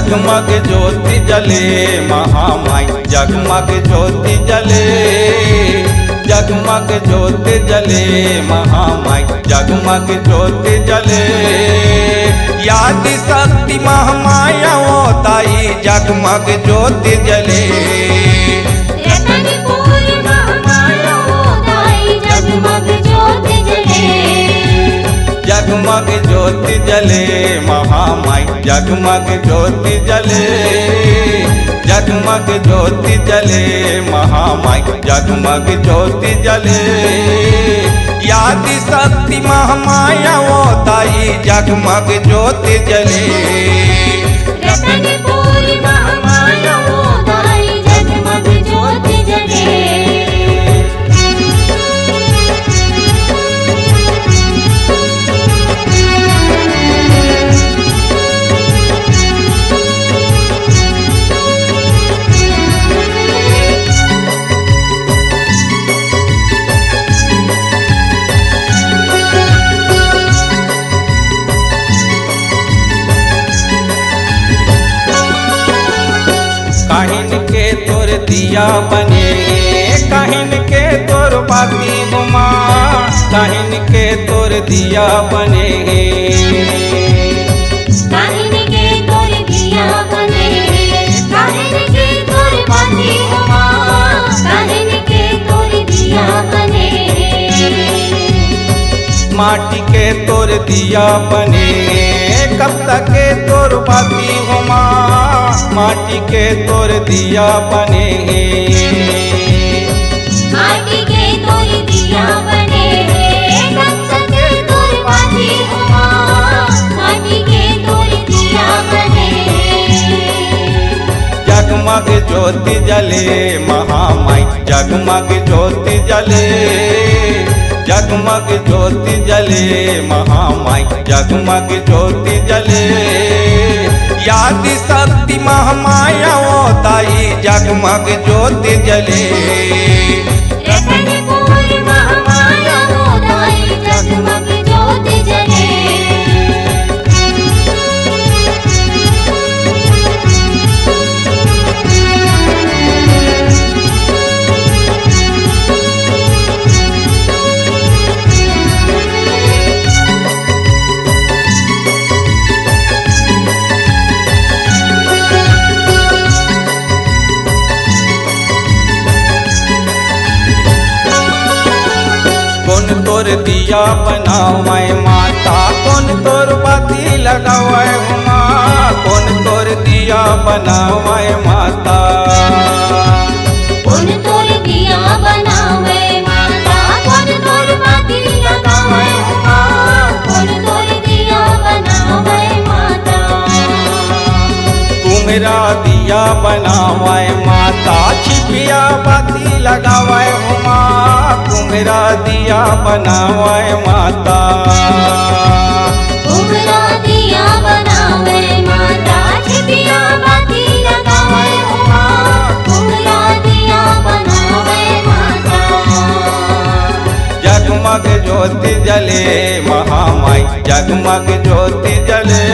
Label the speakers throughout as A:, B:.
A: जगमग ज्योति जले महामाई जगमग ज्योति जले, जगमग ज्योति जले महामाई जगमग ज्योति जले। आदि शक्ति महामाया वो ताई जगमग ज्योति जले। जगमग ज्योति जले महामाई जगमग ज्योति जले, जगमग ज्योति जले महामाई जगमग ज्योति जले। आदि शक्ति महामाया वो ताई जगमग ज्योति जले। काहिन के तोर दिया बने, काहिन के तोर बाती हुमा, काहिन के तोर दिया बने,
B: काहिन के तोर दिया बने, काहिन के तोर बाती हुमा, काहिन के तोर दिया बने।
A: माटी के तोर दिया बने कब तक के तोर बाती हुमा, माटी के तोर दिया बने,
B: माटी के तोर दिया बने, कब तक के तोर बाती हुमा, माटी के तोर दिया बने।
A: जगमग ज्योति जले महामाई जगमग ज्योति जले, जगमग ज्योति जले महामाई जगमग ज्योति जले। आदि शक्ति महामाया वो ताई जगमग ज्योति जले।
B: महामाया वो ताई जगमग ज्योति जले।
A: कौन तोर दिया बनावे माता, कौन तोर बाती लगावे हुमा, कौन तोर दिया बनावे माता,
B: कौन तोर दिया बनावे माता, कौन तोर बाती लगावे हुमा, कौन तोर दिया बनावे माता।
A: कुम्हरा दिया बनावे माता, छिपिया बाती लगावे हुमा, कुम्हरा दिया बनावे माता,
B: कुम्हरा दिया बनावे माता, छिपिया बाती लगावे हुमा, कुम्हरा दिया बनावे माता।
A: जगमग ज्योति जले महामाई जगमग ज्योति जले,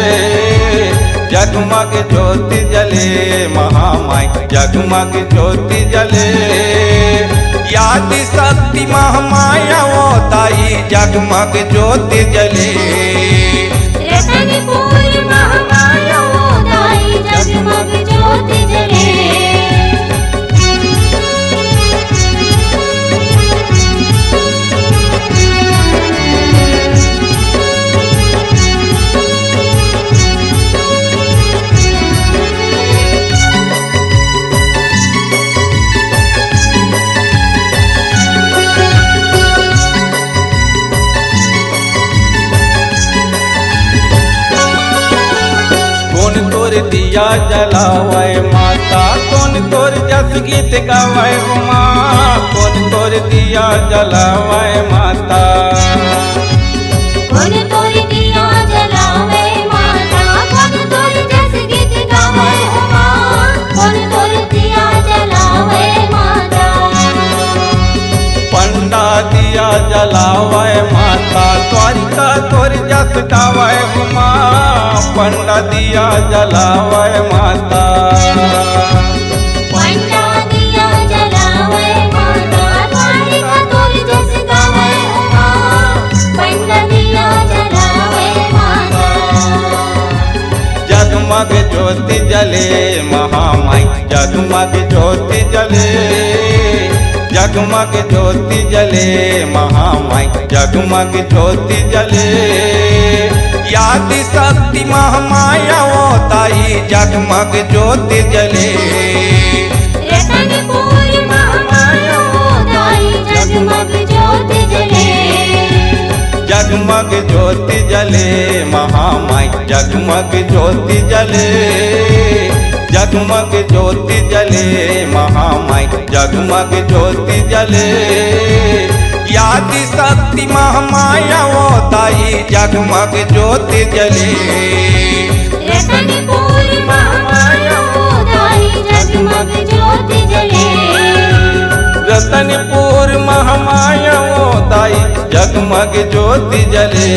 A: जगमग ज्योति जले महामाई जगमग ज्योति जले। आदि शक्ति महामाया वो ताई जगमग ज्योति जले।
B: रतनपुर महामाया वो ताई जगमग ज्योति जले।
A: दिया जलावे माता, कौन तोर जस गीत गावे हुमा, कौन तोर दिया जलावे माता,
B: कौन तोर दिया जलावे माता, कौन तोर जस गीत गावे हुमा, कौन तोर दिया जलावे माता।
A: पंडा दिया जलावे माता, द्वारिका तोर जस जावे हुमा पंडा दिया जलावे माता
B: पंडा दिया जलावे माता द्वारिका तोर जस गावे उमा पंडा दिया जलावे माता
A: जगमग ज्योति जले महामाई जगमग ज्योति जले जगमग ज्योति जले महामाई जगमग ज्योति जले यादि शक्ति महामाया वो ताई जगमग ज्योति जले
B: रतनपुर महामाया वो ताई जगमग ज्योति जले
A: जगमग ज्योति जले महामाई जगमग ज्योति जले जगमग ज्योति जले महामाई जगमग ज्योति जले यादि शक्ति महामाया वो ताई जगमग ज्योति जले
B: रतनपुर महामाया वो ताई जगमग ज्योति जले
A: रतनपुर महामाया वो ताई जगमग ज्योति जले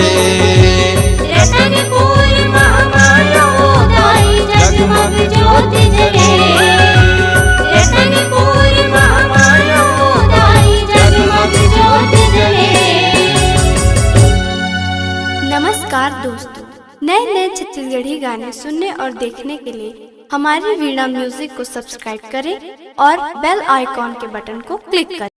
B: रतनपुर महामाया वो ताई जगमग ज्योति जले रतनपुर महामाया वो ताई जगमग ज्योति जले।
C: नमस्कार दोस्तों, नए नए छत्तीसगढ़ी गाने सुनने और देखने के लिए हमारी वीणा म्यूजिक को सब्सक्राइब करें और बेल आइकॉन के बटन को क्लिक करें।